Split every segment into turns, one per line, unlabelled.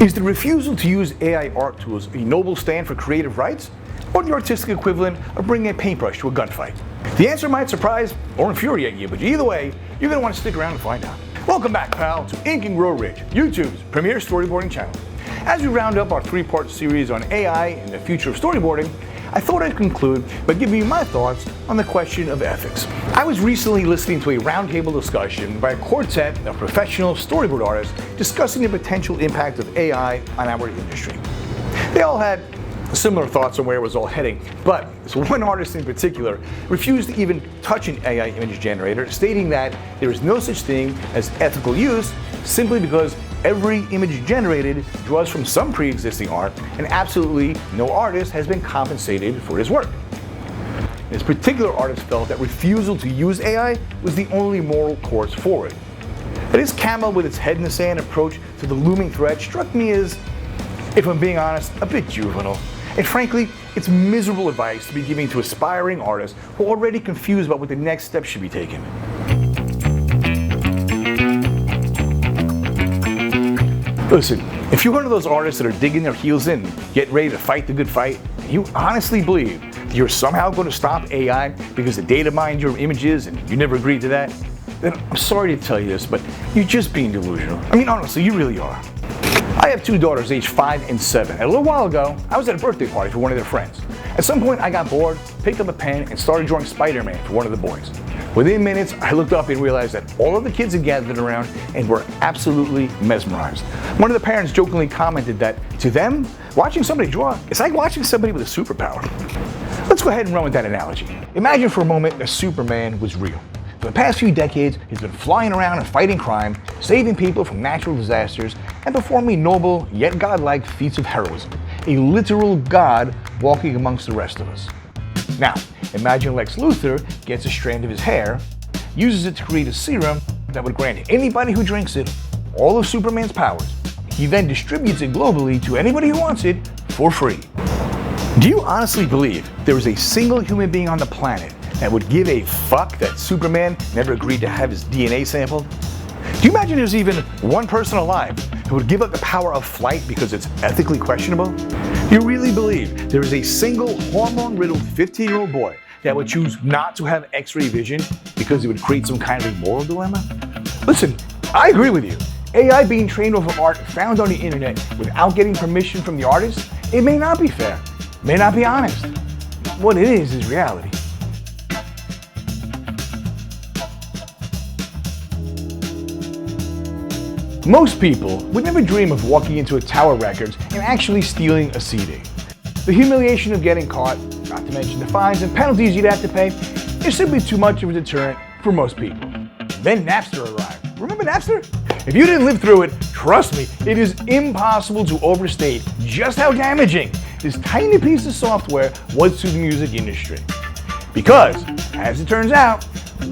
Is the refusal to use AI art tools a noble stand for creative rights, or the artistic equivalent of bringing a paintbrush to a gunfight? The answer might surprise or infuriate you, but either way, you're going to want to stick around and find out. Welcome back, pal, to Ink and Grow Rich, YouTube's premier storyboarding channel. As we round up our three-part series on AI and the future of storyboarding, I thought I'd conclude by giving you my thoughts on the question of ethics. I was recently listening to a roundtable discussion by a quartet of professional storyboard artists discussing the potential impact of AI on our industry. They all had similar thoughts on where it was all heading, but one artist in particular refused to even touch an AI image generator, stating that there is no such thing as ethical use simply because every image generated draws from some pre-existing art, and absolutely no artist has been compensated for his work. This particular artist felt that refusal to use AI was the only moral course forward. His camel with its head in the sand approach to the looming threat struck me as, if I'm being honest, a bit juvenile. And frankly, it's miserable advice to be giving to aspiring artists who are already confused about what the next step should be taken. Listen, if you're one of those artists that are digging their heels in, getting ready to fight the good fight, and you honestly believe that you're somehow going to stop AI because the data mined your images and you never agreed to that, then I'm sorry to tell you this, but you're just being delusional. I mean, honestly, you really are. I have two daughters aged 5 and 7, and a little while ago, I was at a birthday party for one of their friends. At some point, I got bored, picked up a pen, and started drawing Spider-Man for one of the boys. Within minutes, I looked up and realized that all of the kids had gathered around and were absolutely mesmerized. One of the parents jokingly commented that, to them, watching somebody draw is like watching somebody with a superpower. Let's go ahead and run with that analogy. Imagine for a moment that Superman was real. For the past few decades, he's been flying around and fighting crime, saving people from natural disasters, and performing noble yet godlike feats of heroism. A literal god walking amongst the rest of us. Now, imagine Lex Luthor gets a strand of his hair, uses it to create a serum that would grant anybody who drinks it all of Superman's powers. He then distributes it globally to anybody who wants it for free. Do you honestly believe there is a single human being on the planet that would give a fuck that Superman never agreed to have his DNA sampled? Do you imagine there's even one person alive who would give up the power of flight because it's ethically questionable? Do you really believe there is a single hormone-riddled 15-year-old boy that would choose not to have X-ray vision because it would create some kind of a moral dilemma? Listen, I agree with you. AI being trained over art found on the internet without getting permission from the artist, it may not be fair, may not be honest. What it is reality. Most people would never dream of walking into a Tower Records and actually stealing a CD. The humiliation of getting caught, not to mention the fines and penalties you'd have to pay, is simply too much of a deterrent for most people. Then Napster arrived. Remember Napster? If you didn't live through it, trust me, it is impossible to overstate just how damaging this tiny piece of software was to the music industry. Because, as it turns out,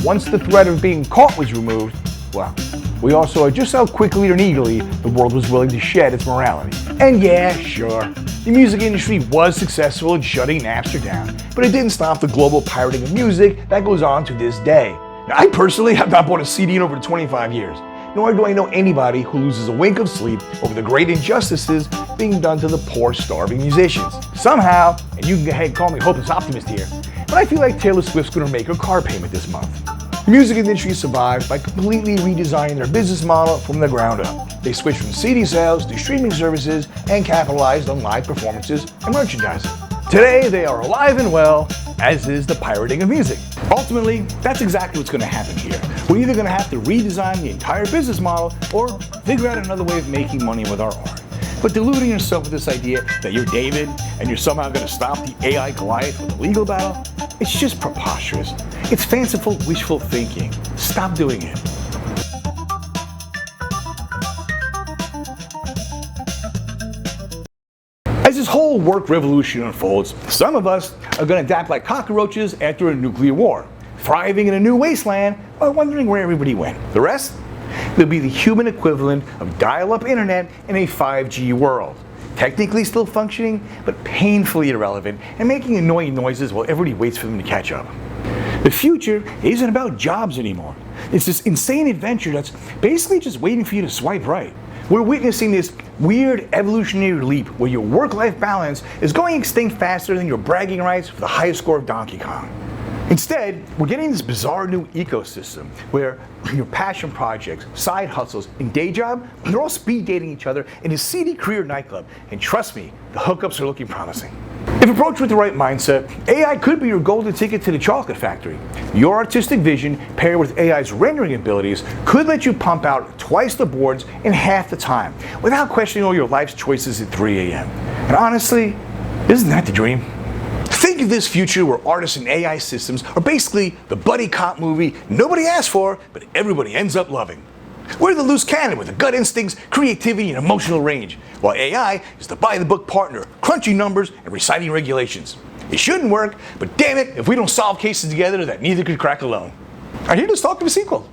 once the threat of being caught was removed, well, we all saw just how quickly and eagerly the world was willing to shed its morality. And yeah, sure, the music industry was successful in shutting Napster down, but it didn't stop the global pirating of music that goes on to this day. Now, I personally have not bought a CD in over 25 years, nor do I know anybody who loses a wink of sleep over the great injustices being done to the poor, starving musicians. Somehow, and you can go ahead and call me hopeless optimist here, but I feel like Taylor Swift's gonna make her car payment this month. The music industry survived by completely redesigning their business model from the ground up. They switched from CD sales to streaming services and capitalized on live performances and merchandising. Today, they are alive and well, as is the pirating of music. Ultimately, that's exactly what's going to happen here. We're either going to have to redesign the entire business model or figure out another way of making money with our art. But deluding yourself with this idea that you're David and you're somehow going to stop the AI Goliath with a legal battle, it's just preposterous. It's fanciful, wishful thinking. Stop doing it. As this whole work revolution unfolds, some of us are going to adapt like cockroaches after a nuclear war, thriving in a new wasteland while wondering where everybody went. The rest? They'll be the human equivalent of dial-up internet in a 5G world. Technically still functioning, but painfully irrelevant and making annoying noises while everybody waits for them to catch up. The future isn't about jobs anymore. It's this insane adventure that's basically just waiting for you to swipe right. We're witnessing this weird evolutionary leap where your work-life balance is going extinct faster than your bragging rights for the highest score of Donkey Kong. Instead, we're getting this bizarre new ecosystem where your passion projects, side hustles, and day job, they're all speed dating each other in a seedy career nightclub. And trust me, the hookups are looking promising. If approached with the right mindset, AI could be your golden ticket to the chocolate factory. Your artistic vision, paired with AI's rendering abilities, could let you pump out twice the boards in half the time, without questioning all your life's choices at 3 a.m. And honestly, isn't that the dream? Think of this future where artists and AI systems are basically the buddy cop movie nobody asked for, but everybody ends up loving. We're the loose cannon with the gut instincts, creativity, and emotional range, while AI is the by-the-book partner, crunching numbers and reciting regulations. It shouldn't work, but damn it if we don't solve cases together that neither could crack alone. And here to talk of a sequel.